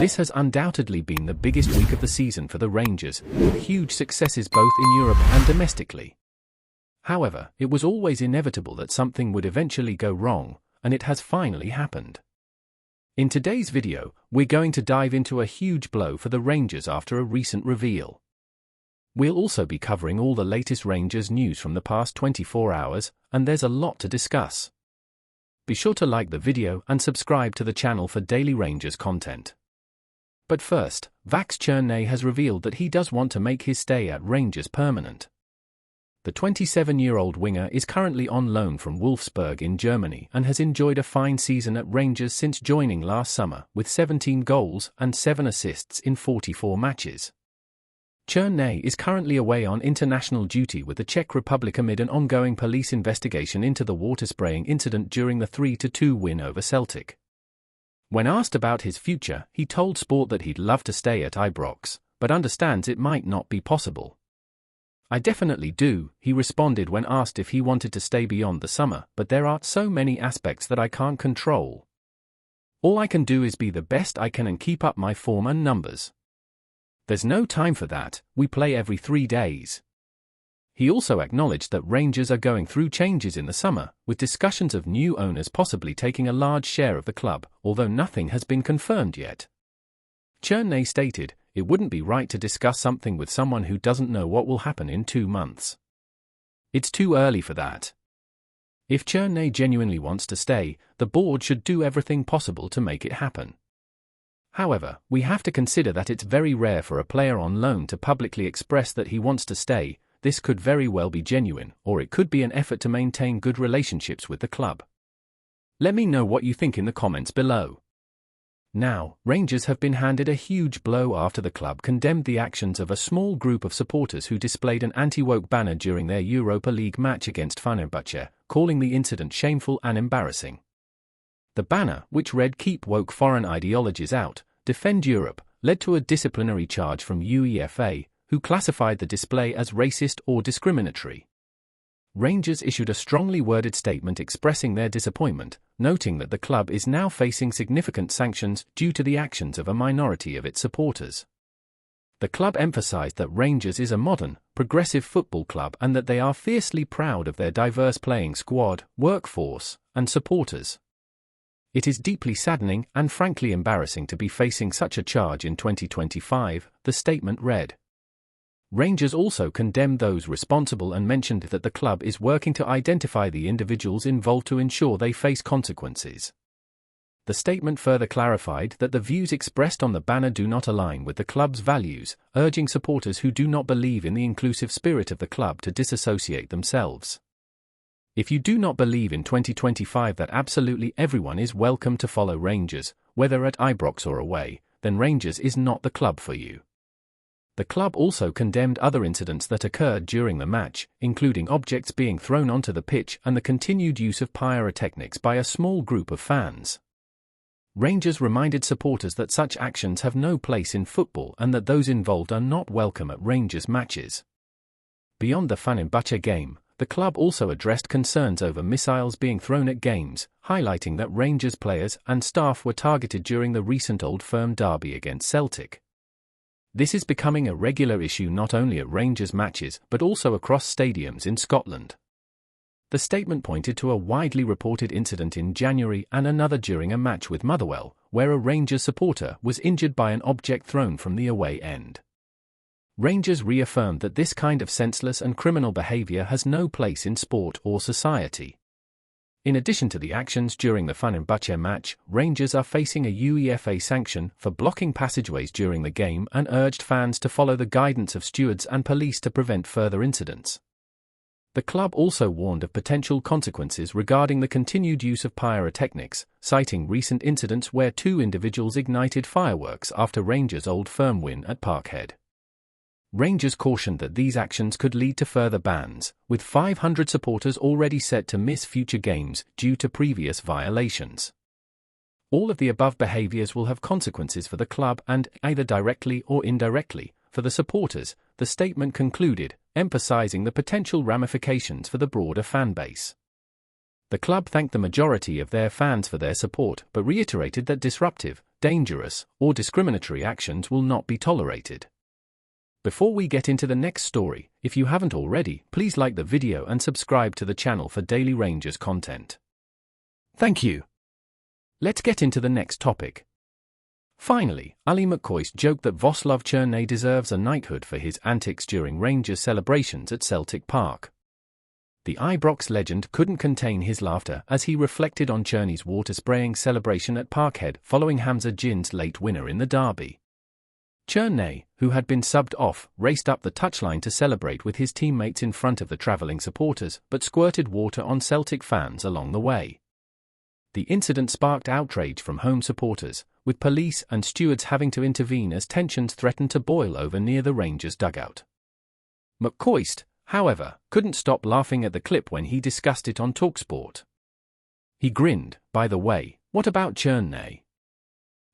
This has undoubtedly been the biggest week of the season for the Rangers, with huge successes both in Europe and domestically. However, it was always inevitable that something would eventually go wrong, and it has finally happened. In today's video, we're going to dive into a huge blow for the Rangers after a recent reveal. We'll also be covering all the latest Rangers news from the past 24 hours, and there's a lot to discuss. Be sure to like the video and subscribe to the channel for daily Rangers content. But first, Vazquez has revealed that he does want to make his stay at Rangers permanent. The 27-year-old winger is currently on loan from Wolfsburg in Germany and has enjoyed a fine season at Rangers since joining last summer, with 17 goals and 7 assists in 44 matches. Černý is currently away on international duty with the Czech Republic amid an ongoing police investigation into the water-spraying incident during the 3-2 win over Celtic. When asked about his future, he told Sport that he'd love to stay at Ibrox, but understands it might not be possible. "I definitely do," he responded when asked if he wanted to stay beyond the summer, "but there are so many aspects that I can't control. All I can do is be the best I can and keep up my form and numbers. There's no time for that, we play every 3 days." He also acknowledged that Rangers are going through changes in the summer, with discussions of new owners possibly taking a large share of the club, although nothing has been confirmed yet. Černý stated, "It wouldn't be right to discuss something with someone who doesn't know what will happen in 2 months. It's too early for that. If Černý genuinely wants to stay, the board should do everything possible to make it happen. However, we have to consider that it's very rare for a player on loan to publicly express that he wants to stay. This could very well be genuine, or it could be an effort to maintain good relationships with the club. Let me know what you think in the comments below." Now, Rangers have been handed a huge blow after the club condemned the actions of a small group of supporters who displayed an anti-woke banner during their Europa League match against Fenerbahce, calling the incident shameful and embarrassing. The banner, which read "Keep woke foreign ideologies out, defend Europe," led to a disciplinary charge from UEFA, who classified the display as racist or discriminatory. Rangers issued a strongly worded statement expressing their disappointment, noting that the club is now facing significant sanctions due to the actions of a minority of its supporters. The club emphasized that Rangers is a modern, progressive football club and that they are fiercely proud of their diverse playing squad, workforce, and supporters. "It is deeply saddening and frankly embarrassing to be facing such a charge in 2025, the statement read. Rangers also condemned those responsible and mentioned that the club is working to identify the individuals involved to ensure they face consequences. The statement further clarified that the views expressed on the banner do not align with the club's values, urging supporters who do not believe in the inclusive spirit of the club to disassociate themselves. "If you do not believe in 2025 that absolutely everyone is welcome to follow Rangers, whether at Ibrox or away, then Rangers is not the club for you." The club also condemned other incidents that occurred during the match, including objects being thrown onto the pitch and the continued use of pyrotechnics by a small group of fans. Rangers reminded supporters that such actions have no place in football and that those involved are not welcome at Rangers matches. Beyond the Fenerbahce game, the club also addressed concerns over missiles being thrown at games, highlighting that Rangers players and staff were targeted during the recent Old Firm derby against Celtic. This is becoming a regular issue not only at Rangers matches but also across stadiums in Scotland. The statement pointed to a widely reported incident in January and another during a match with Motherwell, where a Rangers supporter was injured by an object thrown from the away end. Rangers reaffirmed that this kind of senseless and criminal behavior has no place in sport or society. In addition to the actions during the Fenerbahce match, Rangers are facing a UEFA sanction for blocking passageways during the game and urged fans to follow the guidance of stewards and police to prevent further incidents. The club also warned of potential consequences regarding the continued use of pyrotechnics, citing recent incidents where 2 individuals ignited fireworks after Rangers' Old Firm win at Parkhead. Rangers cautioned that these actions could lead to further bans, with 500 supporters already set to miss future games due to previous violations. All of the above behaviors will have consequences for the club and, either directly or indirectly, for the supporters, the statement concluded, emphasizing the potential ramifications for the broader fan base. The club thanked the majority of their fans for their support but reiterated that disruptive, dangerous, or discriminatory actions will not be tolerated. Before we get into the next story, if you haven't already, please like the video and subscribe to the channel for daily Rangers content. Thank you. Let's get into the next topic. Finally, Ali McCoist joked that Vazquez deserves a knighthood for his antics during Rangers celebrations at Celtic Park. The Ibrox legend couldn't contain his laughter as he reflected on Tierney's water-spraying celebration at Parkhead following Hamza Gin's late winner in the derby. Tierney, who had been subbed off, raced up the touchline to celebrate with his teammates in front of the travelling supporters but squirted water on Celtic fans along the way. The incident sparked outrage from home supporters, with police and stewards having to intervene as tensions threatened to boil over near the Rangers dugout. McCoist, however, couldn't stop laughing at the clip when he discussed it on TalkSport. He grinned, "By the way, what about Tierney?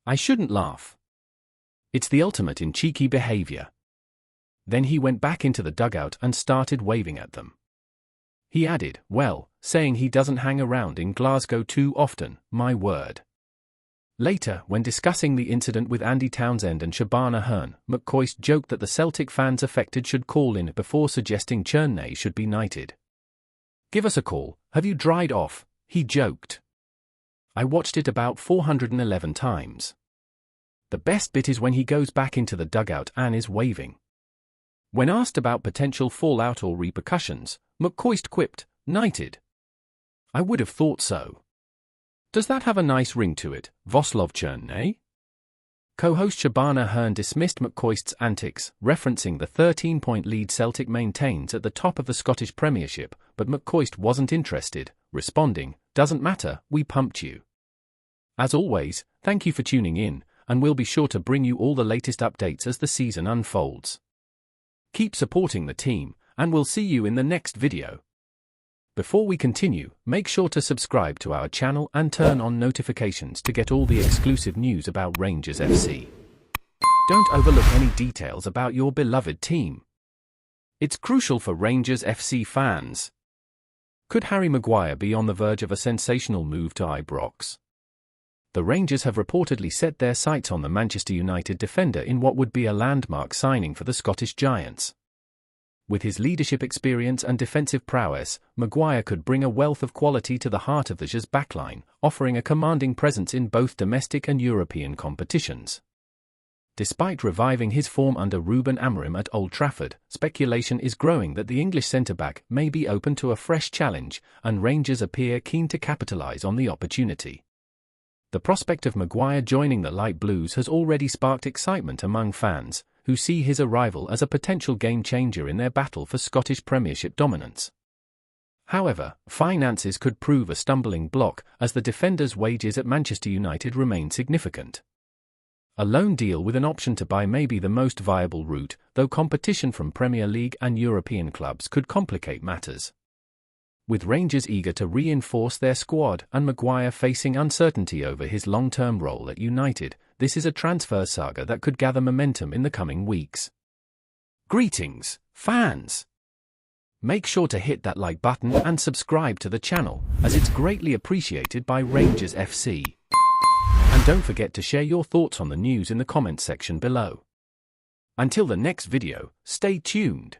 I shouldn't laugh. It's the ultimate in cheeky behaviour." Then he went back into the dugout and started waving at them. He added, "Well, saying he doesn't hang around in Glasgow too often, my word." Later, when discussing the incident with Andy Townsend and Shabana Hearn, McCoist joked that the Celtic fans affected should call in before suggesting Tierney should be knighted. "Give us a call, have you dried off?" he joked. "I watched it about 411 times. The best bit is when he goes back into the dugout and is waving." When asked about potential fallout or repercussions, McCoist quipped, "Knighted? I would have thought so. Does that have a nice ring to it, Vazquez?" Co-host Shabana Hearn dismissed McCoist's antics, referencing the 13-point lead Celtic maintains at the top of the Scottish Premiership, but McCoist wasn't interested, responding, "Doesn't matter, we pumped you." As always, thank you for tuning in, and we'll be sure to bring you all the latest updates as the season unfolds. Keep supporting the team, and we'll see you in the next video. Before we continue, make sure to subscribe to our channel and turn on notifications to get all the exclusive news about Rangers FC. Don't overlook any details about your beloved team. It's crucial for Rangers FC fans. Could Harry Maguire be on the verge of a sensational move to Ibrox? The Rangers have reportedly set their sights on the Manchester United defender in what would be a landmark signing for the Scottish Giants. With his leadership experience and defensive prowess, Maguire could bring a wealth of quality to the heart of the Rangers backline, offering a commanding presence in both domestic and European competitions. Despite reviving his form under Ruben Amorim at Old Trafford, speculation is growing that the English centre-back may be open to a fresh challenge, and Rangers appear keen to capitalise on the opportunity. The prospect of Maguire joining the Light Blues has already sparked excitement among fans, who see his arrival as a potential game-changer in their battle for Scottish Premiership dominance. However, finances could prove a stumbling block as the defender's wages at Manchester United remain significant. A loan deal with an option to buy may be the most viable route, though competition from Premier League and European clubs could complicate matters. With Rangers eager to reinforce their squad and Maguire facing uncertainty over his long-term role at United, this is a transfer saga that could gather momentum in the coming weeks. Greetings, fans! Make sure to hit that like button and subscribe to the channel, as it's greatly appreciated by Rangers FC. And don't forget to share your thoughts on the news in the comments section below. Until the next video, stay tuned.